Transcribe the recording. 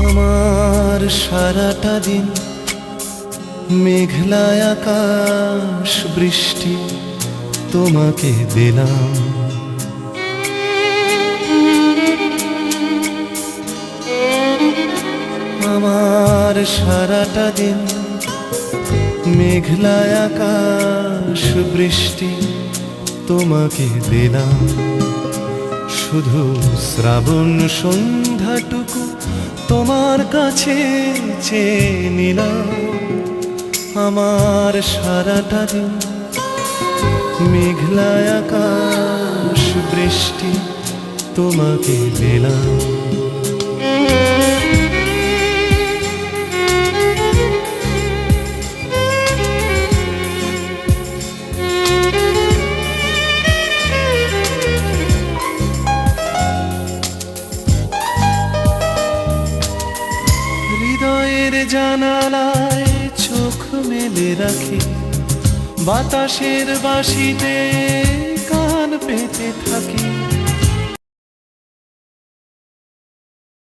আমার সারাটা দিন মেঘলা আকাশ বৃষ্টি তোমাকে দিলাম। আমার সারাটা দিন মেঘলা আকাশ বৃষ্টি তোমাকে দিলাম। শুধু শ্রাবণ সন্ধ্যাটুকু তোমার কাছে চেয়ে নিলাম। আমার সারাটা দিন মেঘলা আকাশ বৃষ্টি তোমাকে দিলাম। হৃদয়ের জানালায় চোখ মেলে রাখি, বাতাসের বাঁশিতে কান পেতে থাকি।